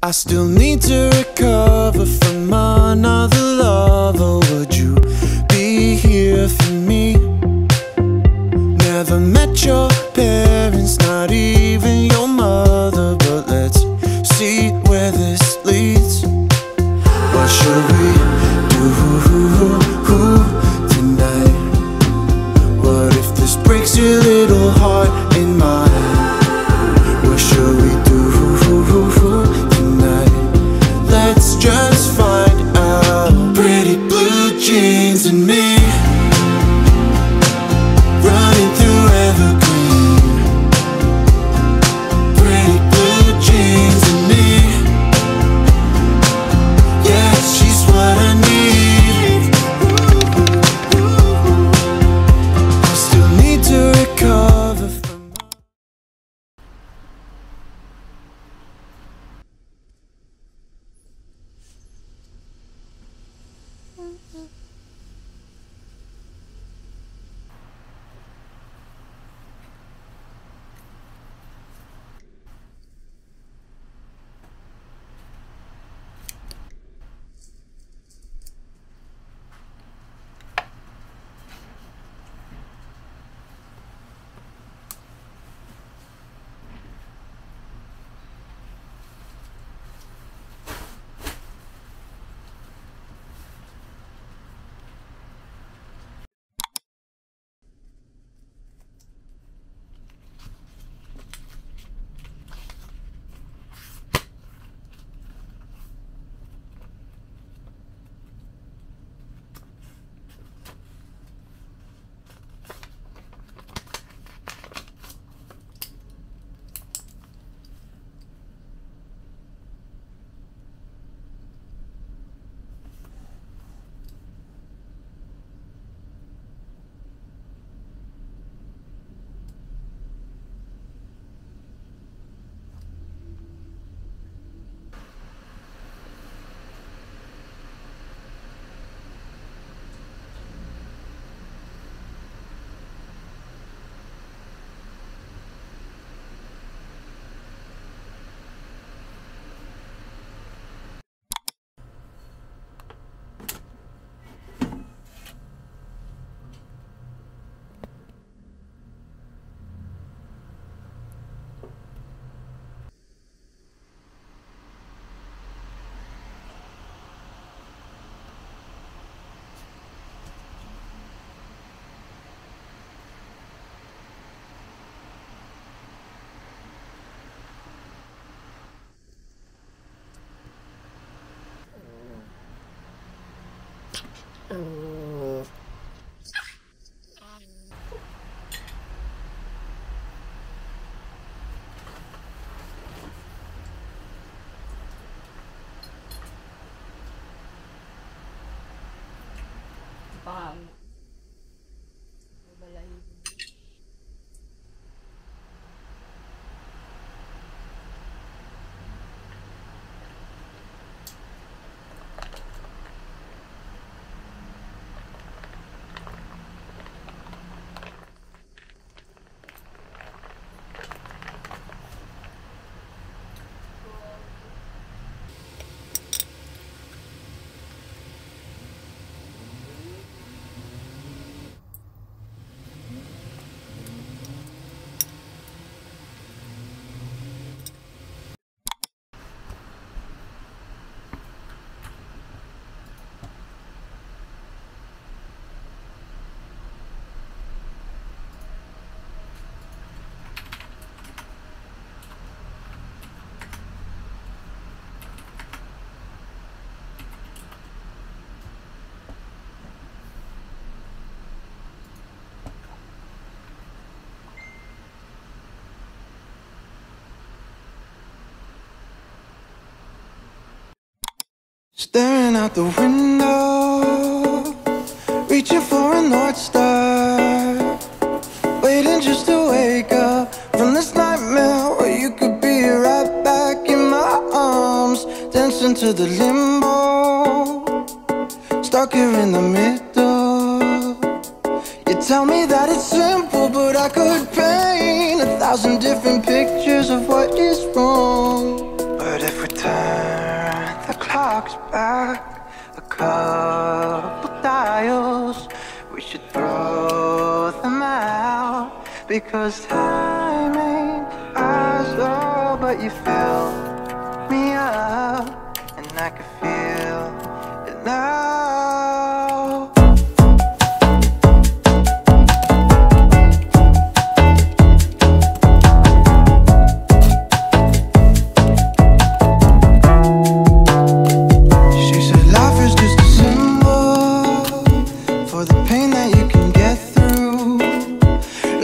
I still need to recover from another lover. Would you be here for me? Never met your parents, not even your mother, but let's see where this leads. What should we do tonight? What if this breaks your little heart in mine? What should we do tonight? Let's just find out. Pretty blue jeans and me, running through evergreen. Pretty blue jeans and me, yeah, she's what I need. I still need to recover from staring out the window, reaching for a North Star, waiting just to wake up from this nightmare where you could be right back in my arms, dancing to the limbo, stuck here in the middle. You tell me that it's simple, but I could paint 1,000 different pictures of what is wrong. But if we're turn the clocks back a couple dials, we should throw them out, because time ain't ours, oh, but you fill me up, and I can feel it now.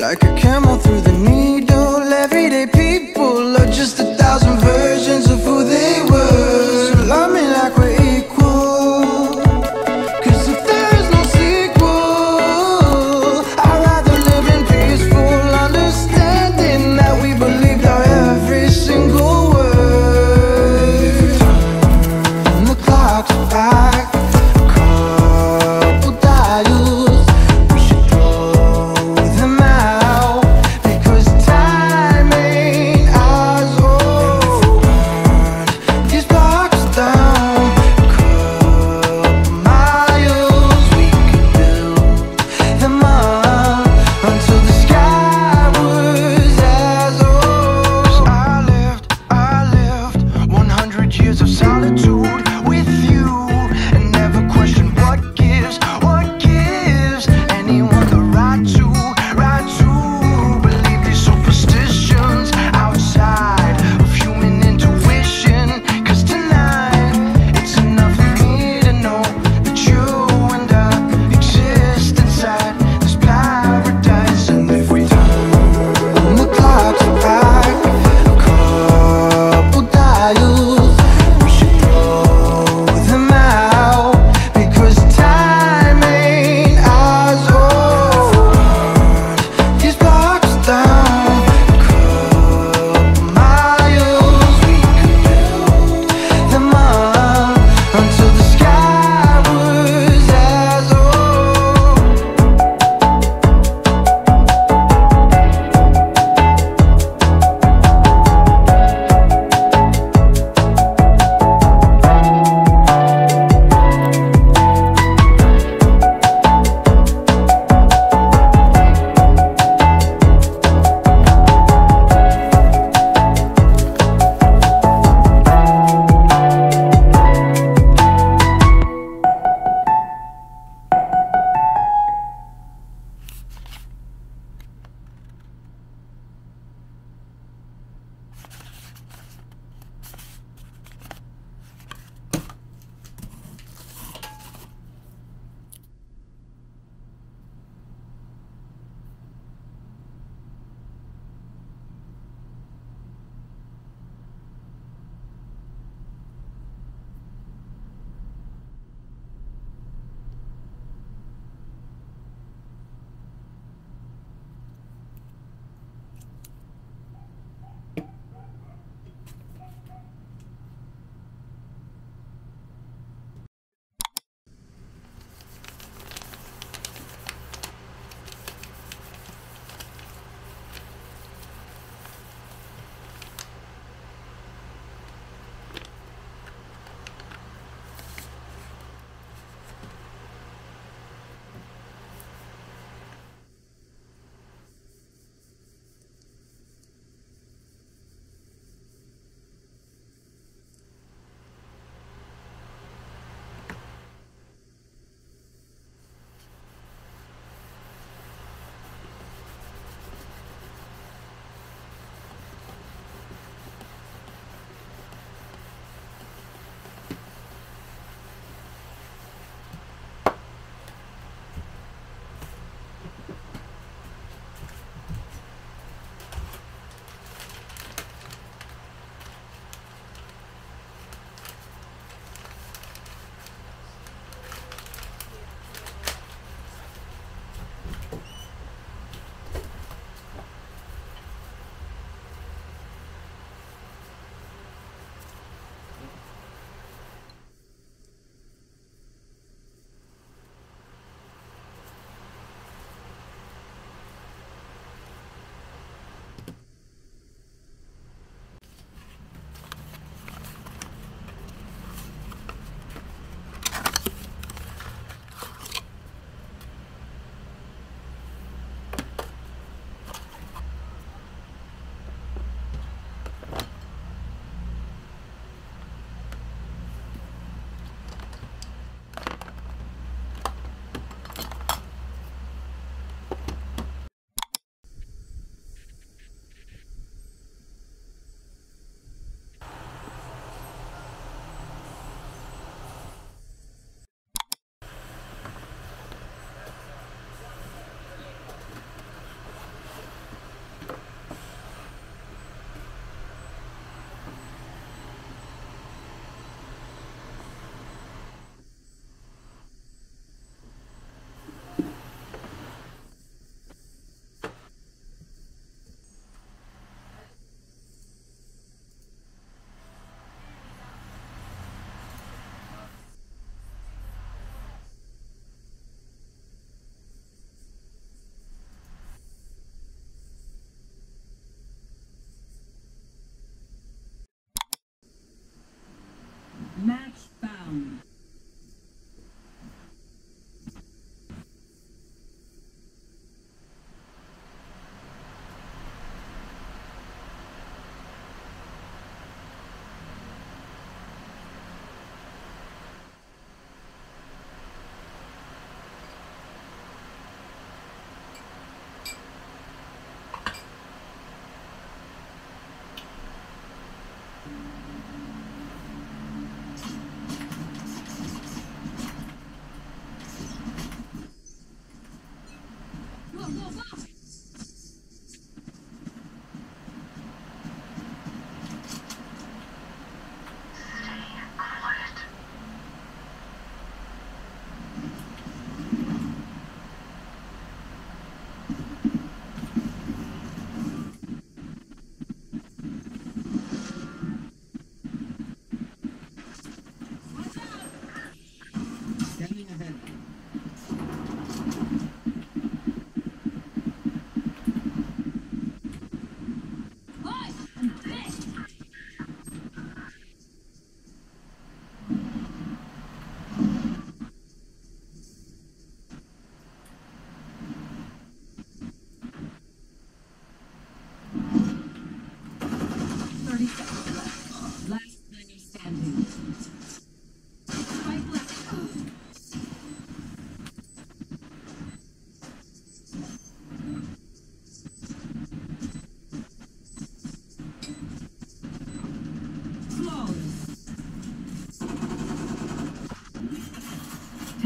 Like a camel through the needle, everyday people are just 1,000 versions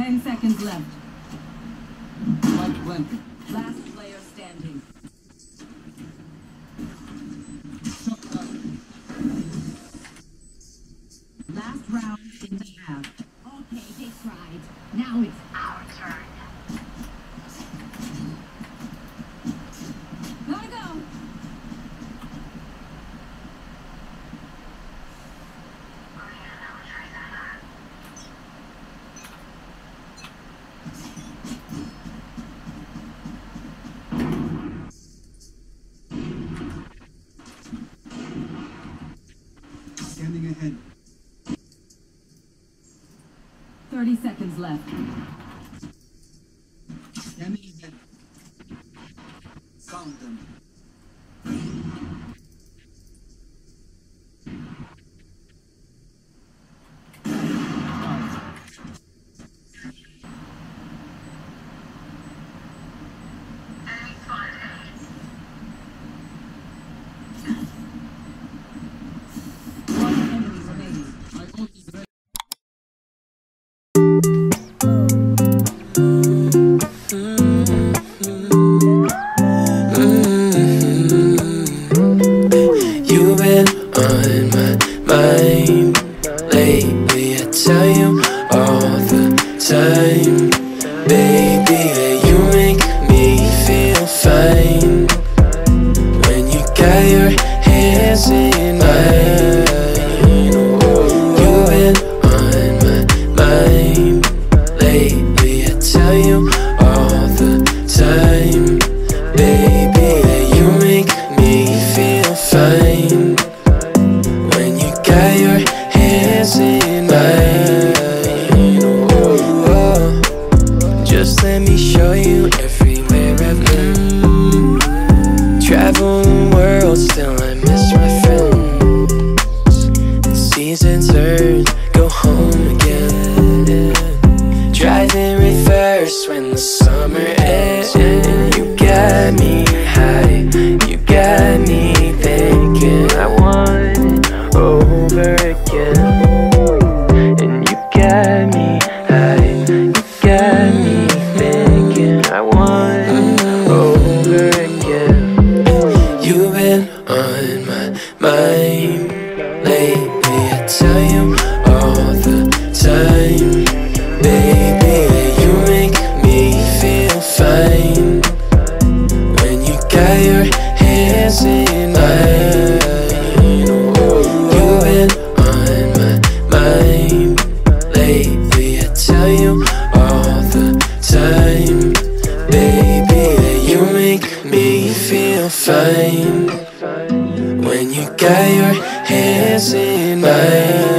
10 seconds left. Spike planted. Last player standing. Shot down. Last round in the half. Okay, they tried. Now it's our turn. Gotta go. Scanning ahead. 30 seconds left. Scanning ahead. Found them. One enemy remaining. My ult is ready. You've been on my mind lately, I tell you all the time, baby, that you make me feel fine when you got your hands in mine. You've been on my mind lately, I tell you all the time, baby, that you make me feel fine when you got your hands in mine. Just let me show you everywhere I've been. Travel the world, still I miss my friends. The season turns, go home again. Drive in reverse when the summer ends. And you got me high, you got me thinking I want it over again. And you got me high, you got me thinking I want it over again. You've been on my mind lately, I tell you all the time, baby, that you make me feel fine when you got your hands in mine. You've been on my mind lately, I tell you all the time, baby, that you make me feel fine when you got your hands in mine.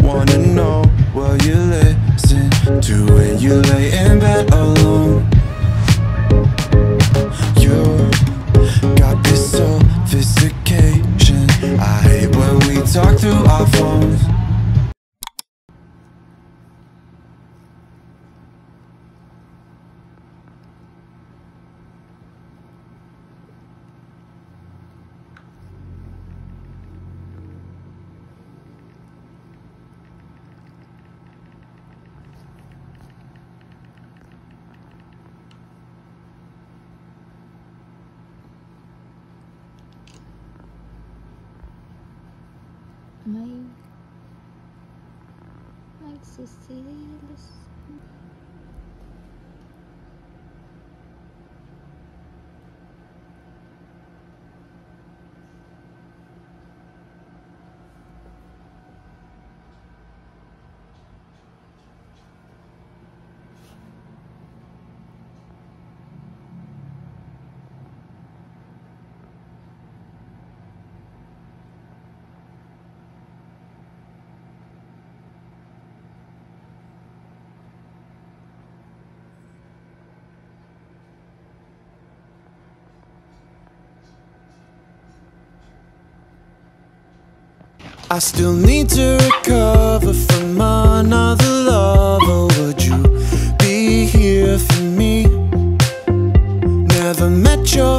Wanna know what you listen to when you lay in bed alone. You got this sophistication. I hate when we talk through our phones. Mãe, ai Cecília. I still need to recover from another lover. Would you be here for me? Never met your